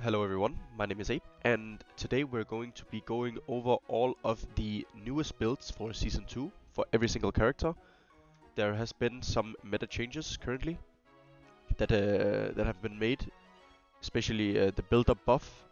Hello everyone, my name is Abe, and today we're going to be going over all of the newest builds for Season 2 for every single character. There has been some meta changes currently that have been made, especially the build-up buff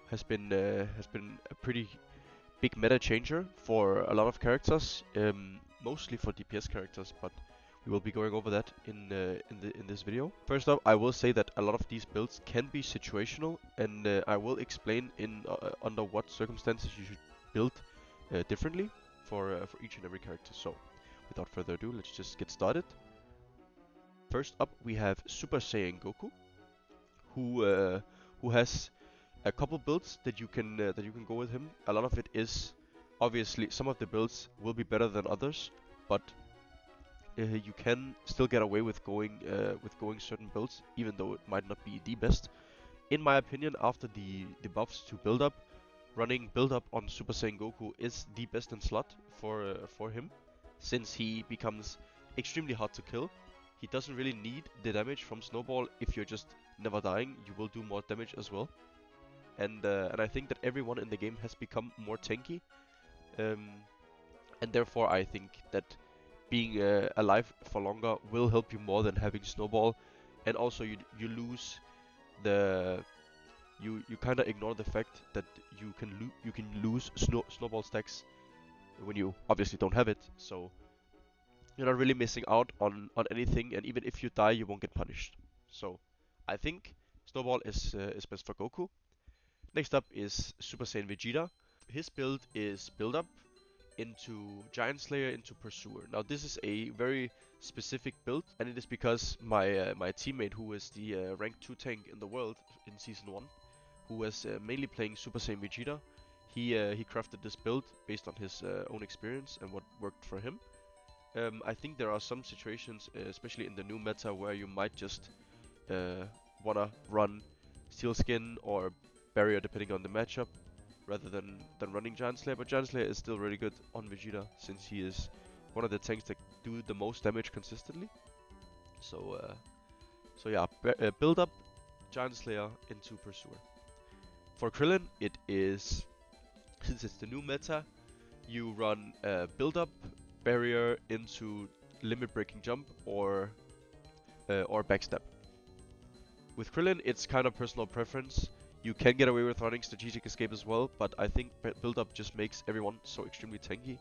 has been a pretty big meta changer for a lot of characters, mostly for DPS characters, but we will be going over that in this video. First up, I will say that a lot of these builds can be situational, and I will explain under what circumstances you should build differently for each and every character. So, without further ado, let's just get started. First up, we have Super Saiyan Goku, who has a couple builds that you can go with him. A lot of it is obviously some of the builds will be better than others, but you can still get away with going certain builds, even though it might not be the best. In my opinion, after the buffs to build up, running build up on Super Saiyan Goku is the best in slot for him, since he becomes extremely hard to kill. He doesn't really need the damage from Snowball. If you're just never dying, you will do more damage as well. And I think that everyone in the game has become more tanky, and therefore I think that being alive for longer will help you more than having Snowball. And also you lose the you kind of ignore the fact that you can lose Snowball stacks when you obviously don't have it, so you're not really missing out on anything, and even if you die you won't get punished. So I think Snowball is best for Goku. Next up is Super Saiyan Vegeta. His build is build up into Giant Slayer into Pursuer. Now this is a very specific build, and it is because my teammate, who is the rank 2 tank in the world in Season 1, who was mainly playing Super Saiyan Vegeta, he crafted this build based on his own experience and what worked for him. I think there are some situations, especially in the new meta, where you might just wanna run Steel Skin or Barrier depending on the matchup, rather than running Giant Slayer. But Giant Slayer is still really good on Vegeta, since he is one of the tanks that do the most damage consistently. So yeah, build up Giant Slayer into Pursuer. For Krillin, it is, since it's the new meta, you run build up Barrier into Limit Breaking Jump or Backstab. With Krillin, it's kind of personal preference. You can get away with running Strategic Escape as well, but I think build up just makes everyone so extremely tanky,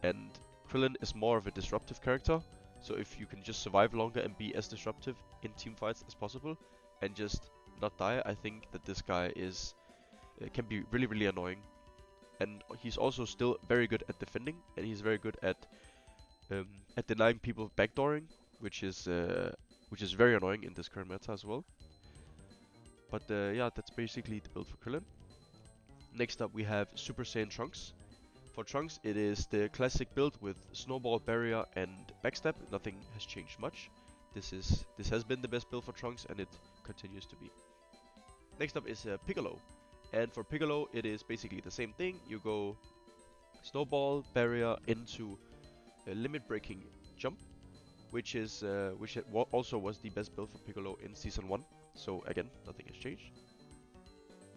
and Krillin is more of a disruptive character, so if you can just survive longer and be as disruptive in team fights as possible and just not die, I think that this guy can be really annoying. And he's also still very good at defending, and he's very good at denying people backdooring, which is very annoying in this current meta as well. But yeah, that's basically the build for Krillin. Next up we have Super Saiyan Trunks. For Trunks, it is the classic build with Snowball, Barrier and Backstab. Nothing has changed much. This has been the best build for Trunks, and it continues to be. Next up is Piccolo. And for Piccolo, it is basically the same thing. You go Snowball, Barrier into Limit Breaking Jump, which also was the best build for Piccolo in Season 1. So again, nothing has changed.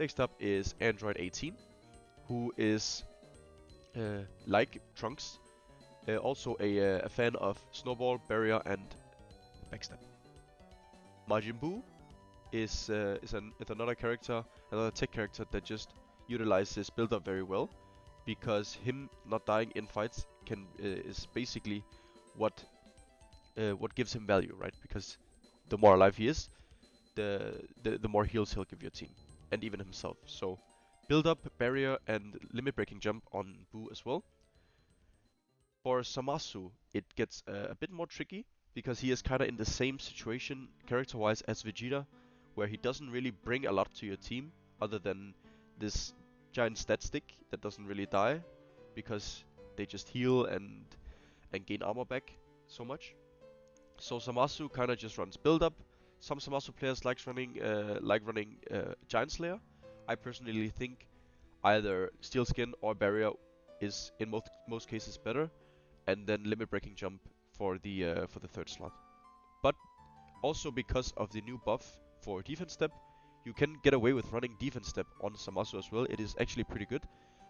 Next up is Android 18, who is, like Trunks, also a fan of Snowball, Barrier and Backstab. Majin Buu is another character, another tech character that just utilizes build up very well, because him not dying in fights is basically what gives him value, right? Because the more alive he is, the more heals he'll give your team, and even himself. So build up, Barrier and Limit Breaking Jump on Buu as well. For Zamasu, it gets a bit more tricky, because he is kind of in the same situation character-wise as Vegeta, where he doesn't really bring a lot to your team other than this giant stat stick that doesn't really die, because they just heal and gain armor back so much. So Zamasu kind of just runs build up. Some Zamasu players like running Giant Slayer. I personally think either Steel Skin or Barrier is in most cases better, and then Limit Breaking Jump for the third slot. But also because of the new buff for defense step, you can get away with running defense step on Zamasu as well. It is actually pretty good.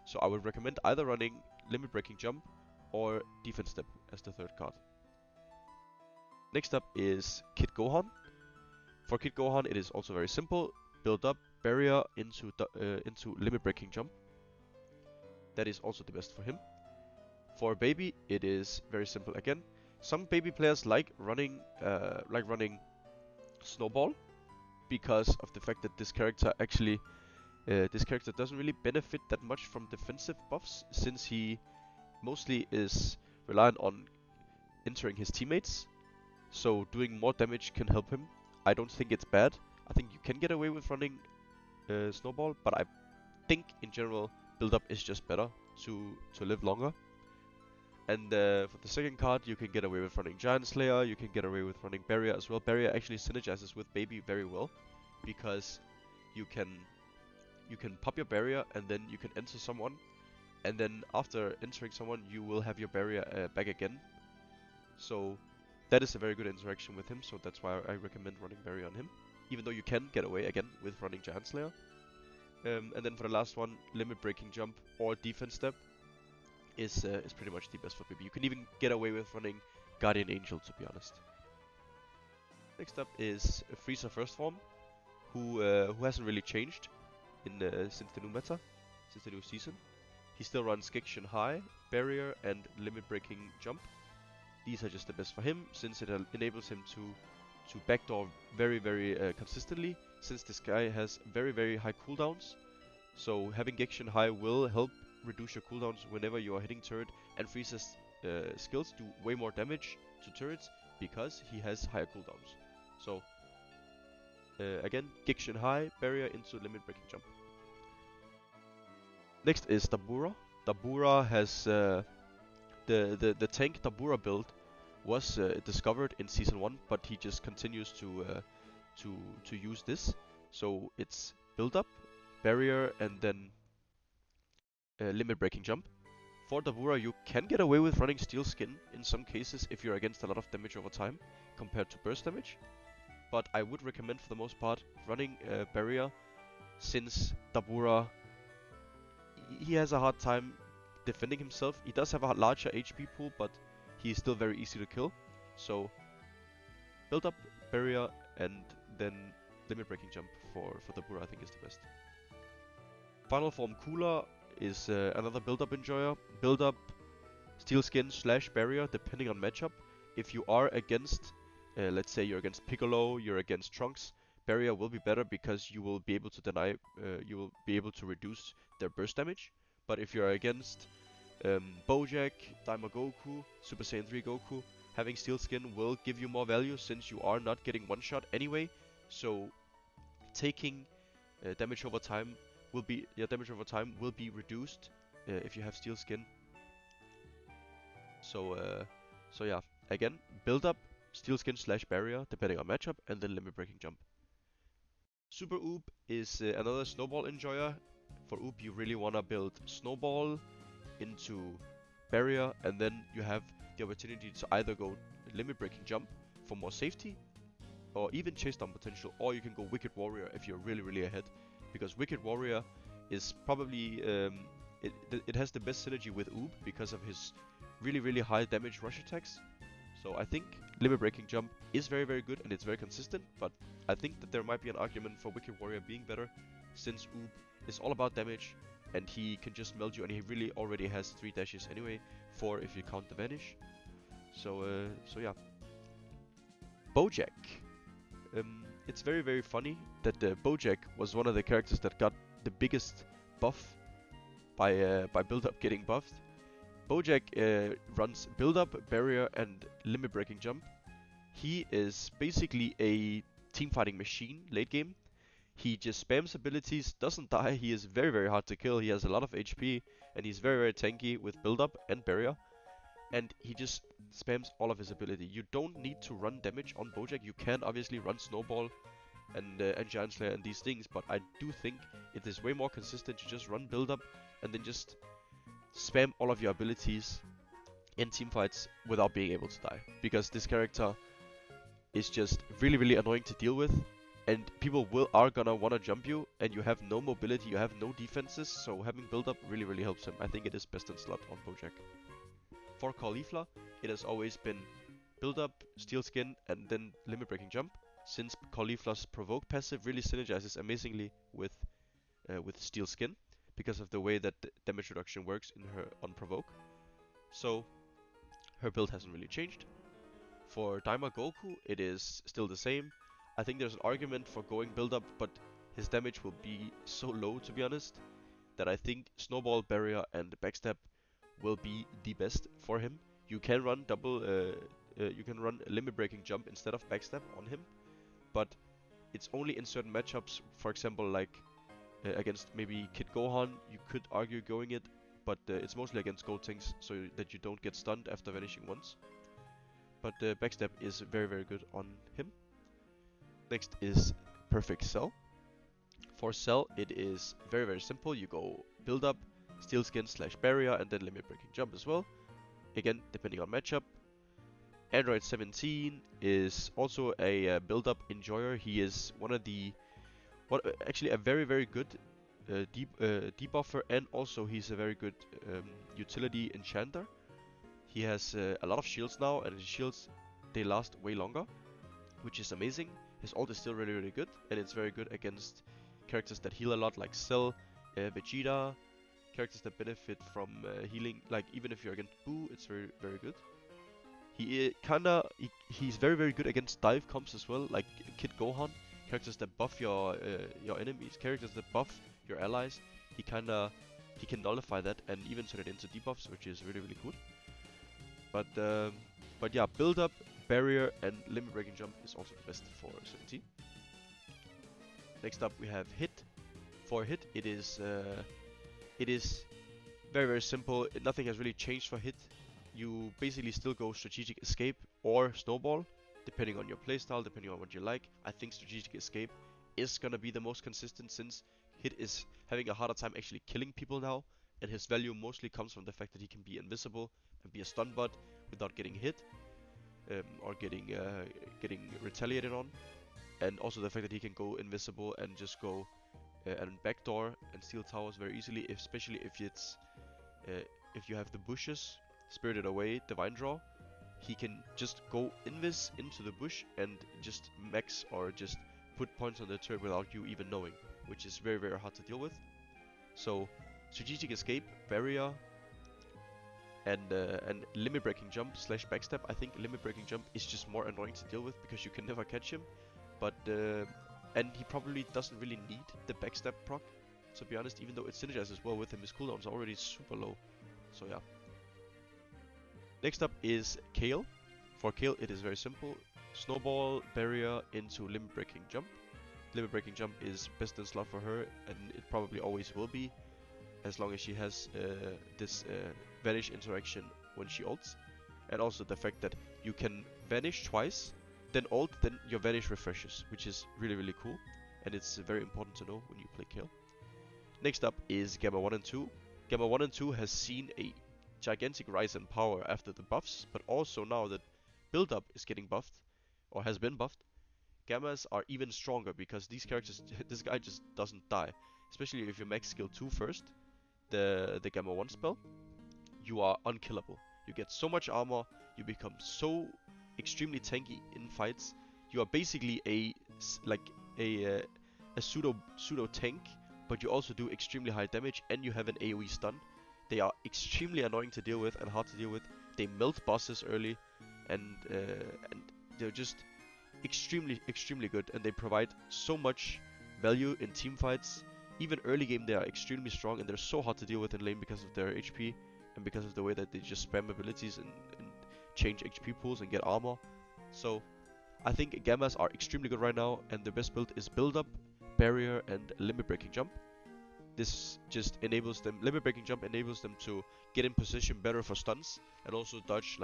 So I would recommend either running limit breaking jump or defense step as the third card. Next up is Kid Gohan. For Kid Gohan, it is also very simple. Build up barrier into limit breaking jump. That is also the best for him. For Baby, it is very simple again. Some Baby players like running Snowball because of the fact that this character actually doesn't really benefit that much from defensive buffs, since he mostly is reliant on entering his teammates. So doing more damage can help him. I don't think it's bad. I think you can get away with running Snowball, but I think in general build up is just better to live longer. And for the second card, you can get away with running Giant Slayer. You can get away with running Barrier as well. Barrier actually synergizes with Baby very well, because you can pop your Barrier and then you can enter someone, and then after entering someone, you will have your Barrier back again. So that is a very good interaction with him. So that's why I recommend running Barrier on him, even though you can get away again with running Giant Slayer. And then for the last one, limit breaking jump or defense step is pretty much the best for Baby. You can even get away with running Guardian Angel, to be honest. Next up is Frieza First Form, who hasn't really changed since the new meta, since the new season. He still runs Gekishin High, Barrier, and limit breaking jump. These are just the best for him, since it enables him to backdoor very consistently, since this guy has very high cooldowns. So having Gekishin High will help reduce your cooldowns whenever you are hitting turret, and Frieza's skills do way more damage to turrets because he has higher cooldowns. So again, Gekishin High, Barrier into limit breaking jump. Next is Dabura. Dabura has the tank Dabura build was discovered in season 1, but he just continues to use this. So it's build up, Barrier, and then limit breaking jump. For Dabura, you can get away with running Steel Skin in some cases if you're against a lot of damage over time compared to burst damage. But I would recommend for the most part running Barrier, since Dabura, he has a hard time defending himself. He does have a larger HP pool, but he is still very easy to kill. So build up, Barrier, and then limit breaking jump for Dabura I think is the best. Final form Cooler is another build up enjoyer. Build up Steel Skin / Barrier depending on matchup. If you are against, let's say you're against Piccolo, you're against Trunks, Barrier will be better because you will be able to reduce their burst damage. But if you're against Bojack, Daima Goku, Super Saiyan 3 Goku, having Steel Skin will give you more value since you are not getting one shot anyway. So taking damage over time will be reduced if you have Steel Skin. So yeah, again, build up Steel Skin / Barrier depending on matchup, and then limit breaking jump. Super Oob is another snowball enjoyer. For Oob, you really wanna build Snowball into Barrier, and then you have the opportunity to either go limit breaking jump for more safety, or even chase down potential, or you can go Wicked Warrior if you're really ahead, because Wicked Warrior is probably it has the best synergy with Oob because of his really high damage rush attacks. So I think limit breaking jump is very good and it's very consistent, but I think that there might be an argument for Wicked Warrior being better, since Oob is all about damage and he can just melt you, and he really already has 3 dashes anyway, 4 if you count the vanish. So yeah. Bojack. It's very funny that Bojack was one of the characters that got the biggest buff by build up getting buffed. Bojack runs build up, Barrier, and limit breaking jump. He is basically a team fighting machine late game. He just spams abilities, doesn't die. He is very hard to kill. He has a lot of HP, and he's very tanky with build up and Barrier. And he just spams all of his ability. You don't need to run damage on Bojack. You can obviously run Snowball and Giant Slayer and these things, but I do think it is way more consistent to just run build up and then just spam all of your abilities in teamfights without being able to die. Because this character is just really annoying to deal with, and people are gonna wanna jump you, and you have no mobility, you have no defenses, so having build up really helps him. I think it is best in slot on Bojack. For Caulifla, it has always been build up, steel skin, and then limit breaking jump, since Caulifla's provoke passive really synergizes amazingly with steel skin because of the way that the damage reduction works in her on provoke. So her build hasn't really changed. For Daima Goku, it is still the same. I think there's an argument for going build up, but his damage will be so low, to be honest, that I think Snowball, Barrier, and Backstab will be the best for him. You can run you can run a limit breaking jump instead of Backstab on him, but it's only in certain matchups. For example, like against maybe Kid Gohan, you could argue going it, but it's mostly against Gotenks, so that you don't get stunned after vanishing once. But Backstab is very good on him. Next is Perfect Cell. For Cell, it is very simple. You go build up, steel skin / barrier, and then limit breaking jump as well. Again, depending on matchup. Android 17 is also a build up enjoyer. He is actually a very good debuffer, and also he's a very good utility enchanter. He has a lot of shields now, and his shields, they last way longer, which is amazing. His ult is still really good, and it's very good against characters that heal a lot, like Cell, Vegeta, characters that benefit from healing. Like even if you're against Buu, it's very good. He's very good against dive comps as well, like Kid Gohan, characters that buff your enemies, characters that buff your allies. He can nullify that and even turn it into debuffs, which is really cool. But yeah, build up, barrier, and limit breaking jump is also the best for 17. Next up we have hit. For hit, it is very simple. Nothing has really changed for hit. You basically still go strategic escape or snowball, depending on your playstyle, depending on what you like. I think strategic escape is gonna be the most consistent, since hit is having a harder time actually killing people now, and his value mostly comes from the fact that he can be invisible and be a stun bot without getting hit or getting retaliated on, and also the fact that he can go invisible and just go and backdoor and steal towers very easily, especially if you have the bushes, Spirited Away, Divine Draw. He can just go invis into the bush and just max or just put points on the turret without you even knowing, which is very hard to deal with. So strategic escape, barrier, and limit breaking jump / backstab. I think limit breaking jump is just more annoying to deal with because you can never catch him, but and he probably doesn't really need the backstab proc, to be honest, even though it synergizes well with him. His cooldowns are already super low, so yeah. Next up is Kale. For Kale, it is very simple. Snowball, barrier into limit breaking jump. Limit breaking jump is best in slot for her, and it probably always will be, as long as she has this vanish interaction when she ults. And also the fact that you can vanish twice, then ult, then your vanish refreshes, which is really cool, and it's very important to know when you play Kale. Next up is Gamma 1 and 2. Gamma 1 and 2 has seen a gigantic rise in power after the buffs, but also now that build up is getting buffed, or has been buffed, Gammas are even stronger, because these characters, this guy just doesn't die. Especially if you max skill 2 first, the Gamma 1 spell, you are unkillable. You get so much armor, you become so extremely tanky in fights. You are basically a pseudo tank, but you also do extremely high damage, and you have an AoE stun. They are extremely annoying to deal with and hard to deal with. They melt bosses early, and they're just extremely good, and they provide so much value in team fights. Even early game they are extremely strong, and they're so hard to deal with in lane because of their HP and because of the way that they just spam abilities and change HP pools and get armor. So I think Gammas are extremely good right now, and the best build is build up, barrier, and limit breaking jump. This just enables them, limit breaking jump enables them to get in position better for stuns, and also dodge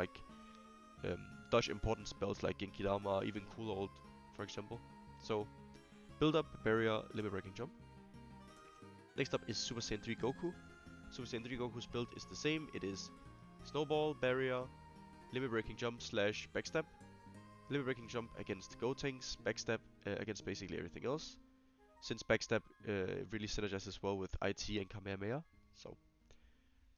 important spells like Genkidama, even Cool Ult, for example. So build up, barrier, limit breaking jump. Next up is Super Saiyan 3 Goku. Super Saiyan 3 Goku's build is the same. It is snowball, barrier, limit breaking jump / backstab. Limit Breaking Jump against Gotenks, Backstab against basically everything else. Since Backstab really synergizes well with IT and Kamehameha. So,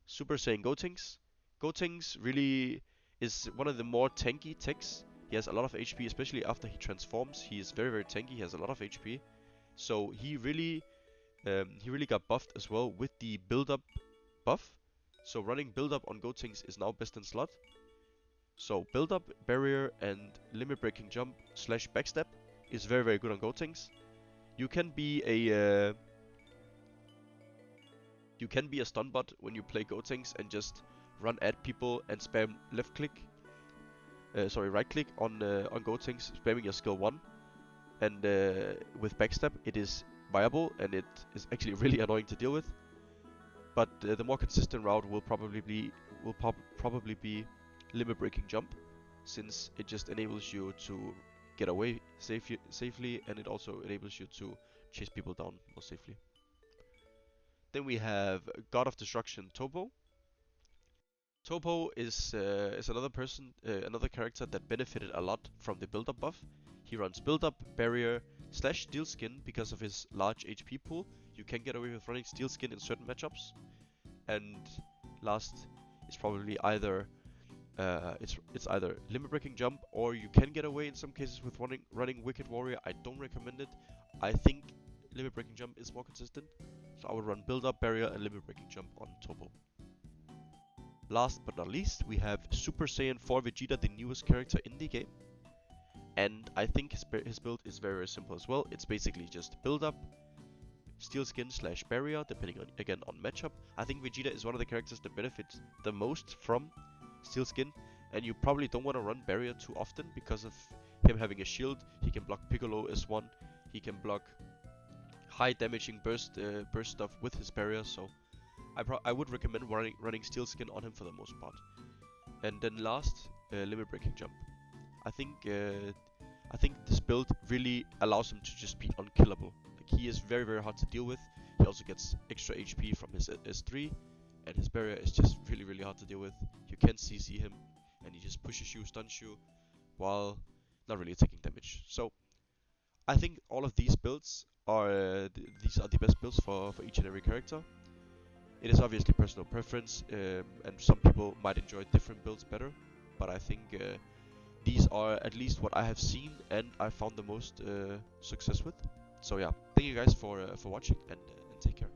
Super Saiyan Gotenks. Gotenks really is one of the more tanky techs. He has a lot of HP, especially after he transforms. He is very tanky. He has a lot of HP. So he really got buffed as well with the build-up buff. So running build-up on Gotenks is now best in slot. So build-up, barrier, and limit breaking jump / backstab is very good on Gotenks. You can be a stun bot when you play Gotenks and just run at people and spam right click on Gotenks, spamming your skill 1. And with backstab it is viable and it is actually really annoying to deal with. But the more consistent route will probably be limit breaking jump, since it just enables you to get away safely, and it also enables you to chase people down more safely. Then we have God of Destruction Toppo. Toppo is another character that benefited a lot from the build-up buff. He runs build-up, barrier, / steel skin because of his large HP pool. You can get away with running steel skin in certain matchups. And last is probably either it's either limit breaking jump, or you can get away in some cases with running Wicked Warrior. I don't recommend it. I think limit breaking jump is more consistent, so I would run build up, barrier, and limit breaking jump on Toppo. Last but not least, we have Super Saiyan 4 Vegeta, the newest character in the game, and I think his build is very simple as well. It's basically just build up, steel skin / barrier, depending on matchup. I think Vegeta is one of the characters that benefits the most from steel skin, and you probably don't want to run barrier too often because of him having a shield. He can block Piccolo S1, he can block high damaging burst stuff with his barrier, so I would recommend running steel skin on him for the most part. And then last, limit breaking jump. I think this build really allows him to just be unkillable. Like, he is very hard to deal with. He also gets extra HP from his S3, and his barrier is just really hard to deal with. You can CC him, and he just pushes you, stuns you, while not really taking damage. So I think all of these builds are these are the best builds for each and every character. It is obviously personal preference, and some people might enjoy different builds better, but I think these are at least what I have seen and I found the most success with. So yeah, thank you guys for watching, and take care.